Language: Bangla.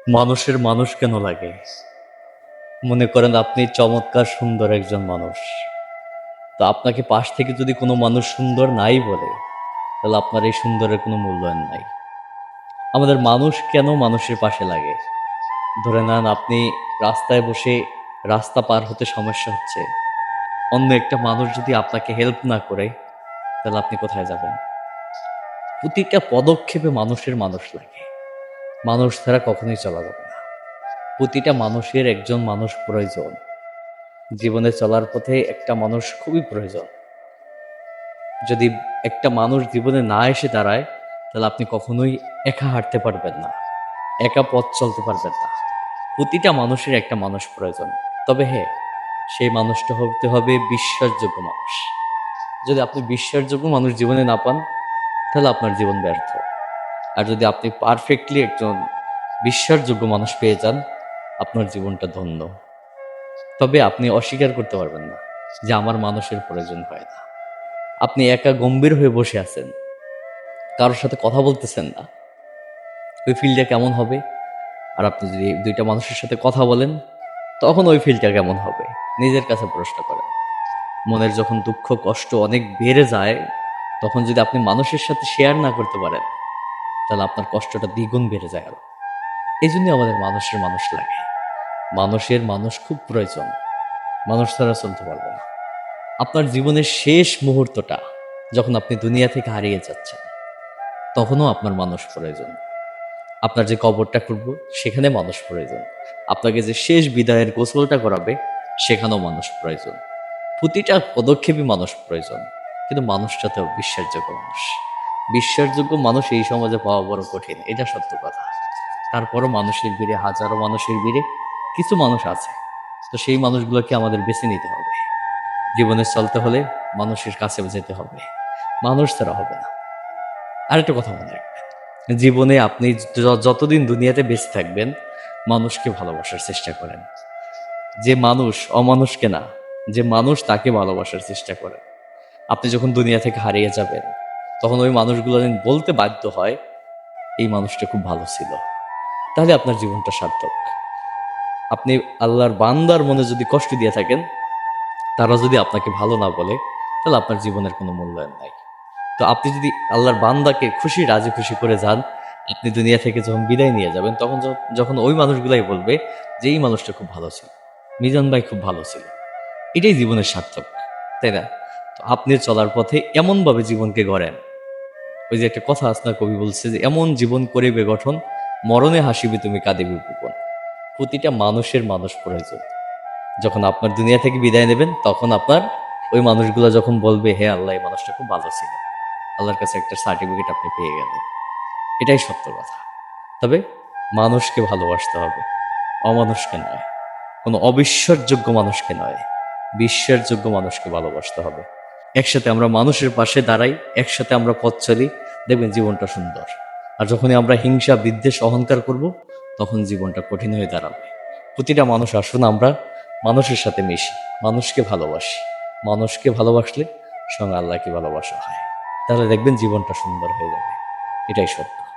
মানুষের মানুষ কেন লাগে? মনে করেন আপনি চমৎকার সুন্দর একজন মানুষ। তো আপনাকে পাশ থেকে যদি কোনো মানুষ সুন্দর নাই বলে, তাহলে আপনার এই সুন্দরের কোনো মূল্যায়ন নাই। আমাদের মানুষ কেন মানুষের পাশে লাগে? ধরে নেন আপনি রাস্তায় বসে রাস্তা পার হতে সমস্যা হচ্ছে। অন্য একটা মানুষ যদি আপনাকে হেল্প না করে, তাহলে আপনি কোথায় যাবেন? প্রতিটা পদক্ষেপে মানুষের মানুষ লাগে। মানুষ ছাড়া কখনোই চলা যাবে না। প্রতিটা মানুষের একজন মানুষ প্রয়োজন। জীবনে চলার পথে একটা মানুষ খুবই প্রয়োজন। যদি একটা মানুষ জীবনে না এসে দাঁড়ায়, তাহলে আপনি কখনোই একা হাঁটতে পারবেন না, একা পথ চলতে পারবেন না। প্রতিটা মানুষের একটা মানুষ প্রয়োজন। তবে হ্যাঁ, সেই মানুষটা হতে হবে বিশ্বাসযোগ্য মানুষ। যদি আপনি বিশ্বাসযোগ্য মানুষ জীবনে না পান, তাহলে আপনার জীবন ব্যর্থ। আর যদি আপনি পারফেক্টলি একজন বিশ্বাসযোগ্য মানুষ পেয়ে যান, আপনার জীবনটা ধন্য। তবে আপনি অস্বীকার করতে পারবেন না যে আমার মানুষের প্রয়োজন হয় না। আপনি একা গম্ভীর হয়ে বসে আছেন, কারোর সাথে কথা বলতেছেন না, ওই ফিলটা কেমন হবে? আর আপনি যদি দুইটা মানুষের সাথে কথা বলেন, তখন ওই ফিলটা কেমন হবে? নিজের কাছে প্রশ্ন করেন। মনের যখন দুঃখ কষ্ট অনেক বেড়ে যায়, তখন যদি আপনি মানুষের সাথে শেয়ার না করতে পারেন, তাহলে আপনার কষ্টটা দ্বিগুণ বেড়ে যায় আরো। এই জন্যই আমাদের মানুষের মানুষ লাগে। মানুষের মানুষ খুব প্রয়োজন। মানুষ ছাড়া চলতে পারবে না। আপনার জীবনের শেষ মুহূর্তটা যখন আপনি দুনিয়া থেকে হারিয়ে যাচ্ছেন, তখনও আপনার মানুষ প্রয়োজন। আপনার যে কবরটা করব, সেখানে মানুষ প্রয়োজন। আপনাকে যে শেষ বিদায়ের গোসলটা করাবে, সেখানেও মানুষ প্রয়োজন। প্রতিটা পদক্ষেপে মানুষ প্রয়োজন। কিন্তু মানুষটাতেও বিশ্বাসযোগ্য মানুষ। বিশ্বাসযোগ্য মানুষ এই সমাজে পাওয়া বড় কঠিন, এটা সত্য কথা। তারপরও মানুষের ভিড়ে, হাজারো মানুষের ভিড়ে কিছু মানুষ আছে। তো সেই মানুষগুলোকে আমাদের বেছে নিতে হবে। জীবনে চলতে হলে মানুষের কাছে যেতে হবে, মানুষ ছাড়া হবে না। আরেকটা কথা মনে রাখবেন, জীবনে আপনি যতদিন দুনিয়াতে বেঁচে থাকবেন, মানুষকে ভালোবাসার চেষ্টা করেন। যে মানুষ অমানুষকে না, যে মানুষ তাকে ভালোবাসার চেষ্টা করেন। আপনি যখন দুনিয়া থেকে হারিয়ে যাবেন, তখন ওই মানুষগুলো যেন বলতে বাধ্য হয় এই মানুষটা খুব ভালো ছিল। তাহলে আপনার জীবনটা সার্থক। আপনি আল্লাহর বান্দার মনে যদি কষ্ট দিয়ে থাকেন, তারা যদি আপনাকে ভালো না বলে, তাহলে আপনার জীবনের কোনো মূল্যায়ন নাই। তো আপনি যদি আল্লাহর বান্দাকে খুশি রাজি খুশি করে যান, আপনি দুনিয়া থেকে যখন বিদায় নিয়ে যাবেন, তখন যখন ওই মানুষগুলাই বলবে যে এই মানুষটা খুব ভালো ছিল, মিজান ভাই খুব ভালো ছিল। এটাই জীবনের সার্থক, তাই না? তো আপনি চলার পথে এমনভাবে জীবনকে গড়েন। ওই যে একটা কথা আছে না, কবি বলছে যে এমন জীবন করিবে গঠন, মরণে হাসিবে তুমি কাঁদিবে ভুবন। প্রতিটা মানুষের মানুষ প্রয়োজন। যখন আপনার দুনিয়া থেকে বিদায় নেবেন, তখন আপনার ওই মানুষগুলো যখন বলবে হে আল্লাহ, এই মানুষটা খুব ভালো ছিল, আল্লাহর কাছে একটা সার্টিফিকেট আপনি পেয়ে গেলেন। এটাই সত্য কথা। তবে মানুষকে ভালোবাসতে হবে, অমানুষকে নয়। কোনো অবিশ্বাসযোগ্য মানুষকে নয়, বিশ্বাসযোগ্য মানুষকে ভালোবাসতে হবে। একসাথে আমরা মানুষের পাশে দাঁড়াই, একসাথে আমরা পথ চলি, দেখবেন জীবনটা সুন্দর। আর যখনই আমরা হিংসা বিদ্বেষ অহংকার করব, তখন জীবনটা কঠিন হয়ে দাঁড়াবে। প্রতিটা মানুষ আসুন আমরা মানুষের সাথে মিশি, মানুষকে ভালোবাসি। মানুষকে ভালোবাসলে সঙ্গে আল্লাহকে ভালোবাসা হয়। তাহলে দেখবেন জীবনটা সুন্দর হয়ে যাবে। এটাই সত্য।